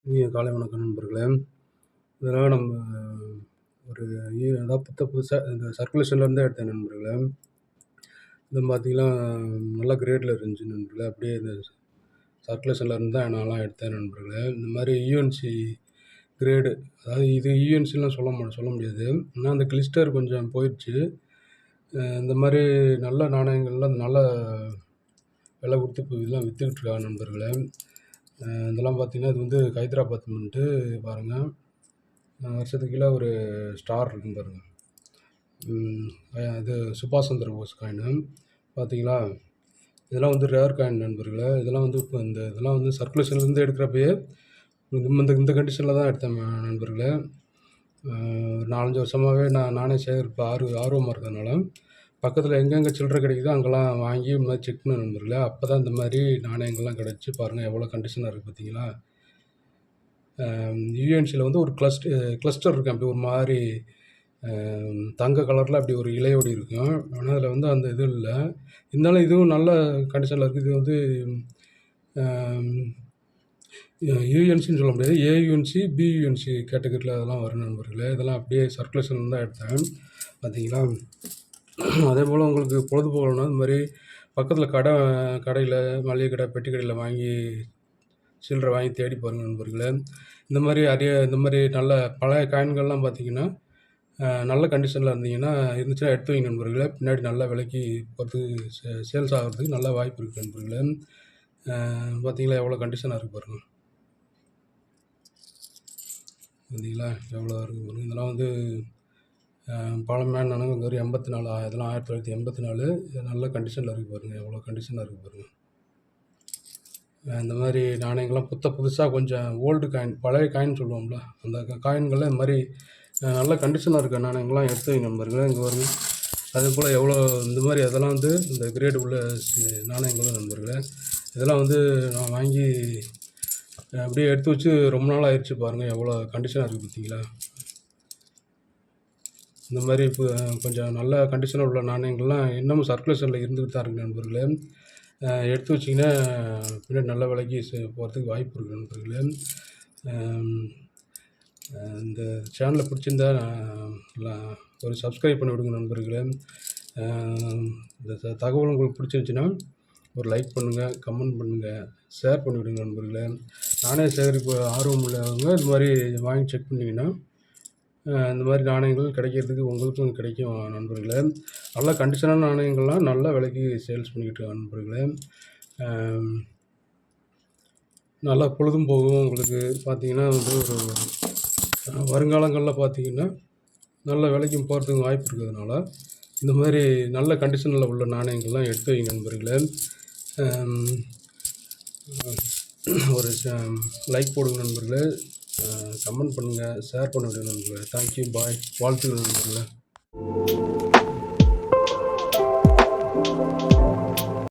இனிய காலை வணக்கம் நண்பர்களே. இதெல்லாம் நம்ம ஒரு அதாவது புதுசா இந்த சர்க்குலேஷன்லேருந்து எடுத்தேன் நண்பர்களே. இது பார்த்தீங்கன்னா, நல்ல கிரேட்ல இருந்துச்சு நண்பர்களே. அப்படியே இந்த சர்க்குலேஷன்ல இருந்து தான் நான்லாம் எடுத்தேன் நண்பர்களே. இந்த மாரி யுஎன்சி கிரேடு, அதாவது இது யுஎன்சிலாம் சொல்ல முடியாது. ஏன்னா அந்த கிளிஸ்டர் கொஞ்சம் போயிருச்சு. இந்த மாரி நல்ல நாணயங்கள்லாம் நல்ல விலை குடுத்து இப்போ இதெல்லாம் வித்துக்கிட்டு இருக்காங்க நண்பர்களே. இதெல்லாம் பார்த்தீங்கன்னா, இது வந்து ஹைதராபாத் மின்ட்டு பாருங்க. வருஷத்துக்கு கீழ ஒரு ஸ்டார் இருக்கும் பாருங்க. ம். இது சுபாஷ் சந்திர போஸ் காயினு. பார்த்தீங்களா? இதெல்லாம் வந்து ரேர் காயின் நண்பர்களே. இதெல்லாம் வந்து இப்போ இதெல்லாம் வந்து சர்க்குலேஷன்லேருந்து எடுக்கிறப்பயே இந்த இந்த கண்டிஷனில தான் எடுத்தேன் நண்பர்களே. 4, 5 வருஷமாவே நானே சேகரிப்பு ஆர்வமா இருக்கிறதுனால, பக்கத்தில எங்கெங்க சில்லறை கிடைக்குதோ அங்கெல்லாம் வாங்கி இந்த மாரி செக் பண்ணுவேன் நண்பர்களே. அப்பதான் இந்த மாரி நாணயங்கள்லாம் கிடைச்சு பாருங்க எவ்வளோ கண்டிஷனா இருக்கு பார்த்தீங்களா? யுஎன்சில வந்து ஒரு கிளஸ்டர் இருக்கும். அப்படி ஒரு மாரி தங்க கலர்ல அப்படி ஒரு இலையோடு இருக்கும். ஆனா, அதில வந்து அந்த இது இல்ல. இருந்தாலும் இதுவும் நல்ல கண்டிஷன்ல இருக்கு. இது வந்து அம் யுஎன்சின்னு சொல்ல முடியாது. ஏயுஎன்சி, பியுஎன்சி கேட்டகரில அதெல்லாம் வரும் நண்பர்களே. இதெல்லாம் அப்படியே சர்க்குலேஷன்ல தான் எடுத்தேன். பார்த்தீங்களா? அதேபோல உங்களுக்கு பொழுதுபோகணும்னா, இந்த மாரி பக்கத்தில கடையில மளிகை கடை, பெட்டி கடையில வாங்கி சில்லறை வாங்கி தேடி பாருங்க நண்பர்களே. இந்த மாரி நல்ல பழைய காயின்கள்லாம் பார்த்தீங்கன்னா, நல்ல கண்டிஷன்ல இருந்துச்சுன்னா எடுத்து வைங்க நண்பர்களே. பின்னாடி நல்ல விலைக்கு போறதுக்கு சேல்ஸ் ஆகுறதுக்கு நல்ல வாய்ப்பு இருக்கு நண்பர்களே. பார்த்தீங்களா எவ்வளோ கண்டிஷனா இருக்கு பாருங்க. பார்த்தீங்களா எவ்வளோ இருக்கு பாருங்க. இதெல்லாம் வந்து பழமையான நாணயம் ஒரு 84 இதெல்லாம் 1984. இது நல்ல கண்டிஷன்ல இருக்கு பாருங்க. எவ்வளோ கண்டிஷனா இருக்கு பாருங்க. இந்த மாரி நாணயங்கள்லாம் புதுசா கொஞ்சம் ஓல்டு காயின், பழைய காயின் சொல்லுவோம்ல, அந்த காயின்கள்லாம் இந்த மாரி நல்ல கண்டிஷனா இருக்க நாணயங்கள்லாம் எடுத்து வைங்க நண்பர்களே. இங்க பாருங்க. அதேபோல எவ்வளோ இந்த மாரி அதெல்லாம் வந்து இந்த கிரேடு உள்ள நாணயங்கள் தான் நண்பர்களே. இதெல்லாம் வந்து நான் வாங்கி அப்படியே எடுத்து வச்சு ரொம்ப நாள் ஆயிருச்சு பாருங்க. எவ்வளோ கண்டிஷனா இருக்கு பார்த்தீங்களா? இந்த மாரி இப்போ கொஞ்சம் நல்ல கண்டிஷனா உள்ள நாணயங்கள்லாம் இன்னமும் சர்க்குலேஷன்ல இருந்துகிட்டு தான் இருக்கு நண்பர்களே. எடுத்து வச்சீங்கன்னா, பின்னாடி நல்ல விலைக்கு போறதுக்கு வாய்ப்பு இருக்கு நண்பர்களே. அம் இந்த சேனல பிடிச்சிருந்தா ஒரு சப்ஸ்கிரைப் பண்ணி விடுங்க நண்பர்களே. இந்த தகவல் உங்களுக்கு பிடிச்சிருந்துச்சுன்னா, ஒரு லைக் பண்ணுங்க, கமெண்ட் பண்ணுங்க, ஷேர் பண்ணி விடுங்க நண்பர்களே. நாணய சேகரிப்பு ஆர்வம் உள்ளவங்க இது மாரி வாங்கி செக் பண்ணீங்கன்னா, இந்த மாரி நாணயங்கள் கிடைக்கிறதுக்கு உங்களுக்கும் கிடைக்கும் நண்பர்களே. நல்ல கண்டிஷனான நாணயங்கள்லாம் நல்ல விலைக்கு சேல்ஸ் பண்ணிக்கிட்டு இருக்காங்க நண்பர்களே. அம் நல்லா பொழுதும் போகும் உங்களுக்கு. பார்த்தீங்கன்னா வந்து ஒரு வருங்காலங்கள்ல பார்த்தீங்கன்னா, நல்ல விலைக்கும் போறதுக்கு வாய்ப்பு இருக்கிறதுனால, இந்த மாரி நல்ல கண்டிஷன்ல உள்ள நாணயங்கள்லாம் எடுத்து வைங்க நண்பர்களே. அம் ஒரு லைக் போடுங்க நண்பர்களே. கமெண்ட் பண்ணுங்க, ஷேர் பண்ண விடுங்க நண்பர்களே. தேங்க் யூ, பாய். வாழ்த்துக்கள் நண்பர்களே.